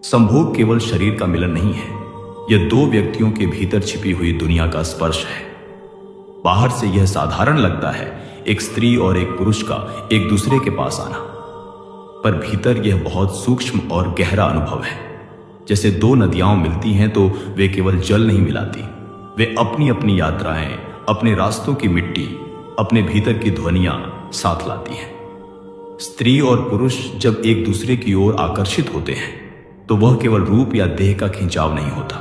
संभोग केवल शरीर का मिलन नहीं है, यह दो व्यक्तियों के भीतर छिपी हुई दुनिया का स्पर्श है। बाहर से यह साधारण लगता है, एक स्त्री और एक पुरुष का एक दूसरे के पास आना, पर भीतर यह बहुत सूक्ष्म और गहरा अनुभव है। जैसे दो नदियां मिलती हैं तो वे केवल जल नहीं मिलाती, वे अपनी अपनी यात्राएं, अपने रास्तों की मिट्टी, अपने भीतर की ध्वनियां साथ लाती हैं। स्त्री और पुरुष जब एक दूसरे की ओर आकर्षित होते हैं तो वह केवल रूप या देह का खिंचाव नहीं होता,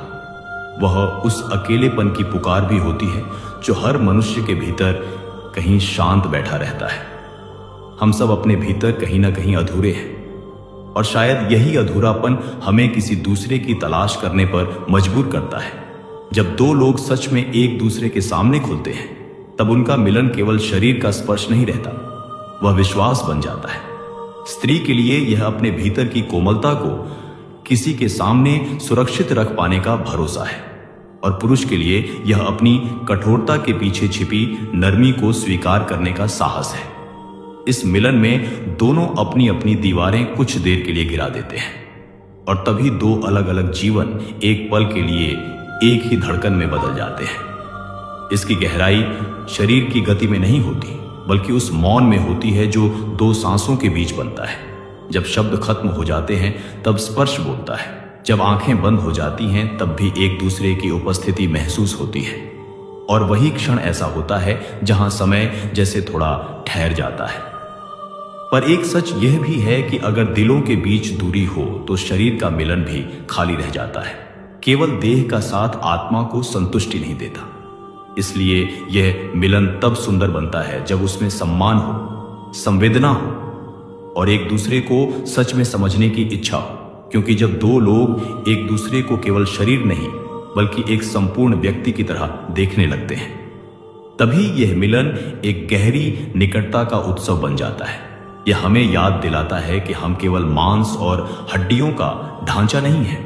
वह उस अकेलेपन की पुकार भी होती है जो हर मनुष्य के भीतर कहीं शांत बैठा रहता है। हम सब अपने भीतर कहीं ना कहीं अधूरे हैं, और शायद यही अधूरापन हमें किसी दूसरे की तलाश करने पर मजबूर करता है। जब दो लोग सच में एक दूसरे के सामने खुलते हैं तब उनका मिलन केवल शरीर का स्पर्श नहीं रहता, वह विश्वास बन जाता है। स्त्री के लिए यह अपने भीतर की कोमलता को किसी के सामने सुरक्षित रख पाने का भरोसा है, और पुरुष के लिए यह अपनी कठोरता के पीछे छिपी नरमी को स्वीकार करने का साहस है। इस मिलन में दोनों अपनी अपनी दीवारें कुछ देर के लिए गिरा देते हैं, और तभी दो अलग अलग जीवन एक पल के लिए एक ही धड़कन में बदल जाते हैं। इसकी गहराई शरीर की गति में नहीं होती, बल्कि उस मौन में होती है जो दो सांसों के बीच बनता है। जब शब्द खत्म हो जाते हैं तब स्पर्श बोलता है, जब आंखें बंद हो जाती हैं तब भी एक दूसरे की उपस्थिति महसूस होती है, और वही क्षण ऐसा होता है जहां समय जैसे थोड़ा ठहर जाता है। पर एक सच यह भी है कि अगर दिलों के बीच दूरी हो तो शरीर का मिलन भी खाली रह जाता है। केवल देह का साथ आत्मा को संतुष्टि नहीं देता। इसलिए यह मिलन तब सुंदर बनता है जब उसमें सम्मान हो, संवेदना हो, और एक दूसरे को सच में समझने की इच्छा हो। क्योंकि जब दो लोग एक दूसरे को केवल शरीर नहीं बल्कि एक संपूर्ण व्यक्ति की तरह देखने लगते हैं, तभी यह मिलन एक गहरी निकटता का उत्सव बन जाता है। यह हमें याद दिलाता है कि हम केवल मांस और हड्डियों का ढांचा नहीं है,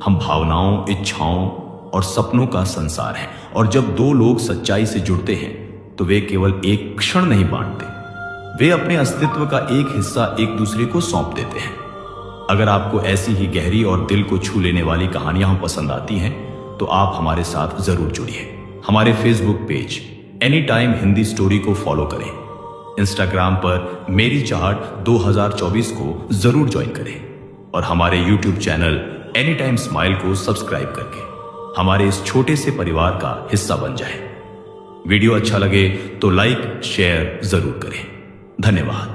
हम भावनाओं, इच्छाओं और सपनों का संसार है। और जब दो लोग सच्चाई से जुड़ते हैं तो वे केवल एक क्षण नहीं बांटते, वे अपने अस्तित्व का एक हिस्सा एक दूसरे को सौंप देते हैं। अगर आपको ऐसी ही गहरी और दिल को छू लेने वाली कहानियां पसंद आती हैं तो आप हमारे साथ जरूर जुड़िए। हमारे Facebook page any time Hindi story को फॉलो करें। इंस्टाग्राम पर मेरी चाहत 2024 को जरूर ज्वाइन करें, और हमारे YouTube channel any time smile को सब्सक्राइब करके हमारे इस छोटे से परिवार का हिस्सा बन जाएं। वीडियो अच्छा लगे तो लाइक शेयर जरूर करें। धन्यवाद।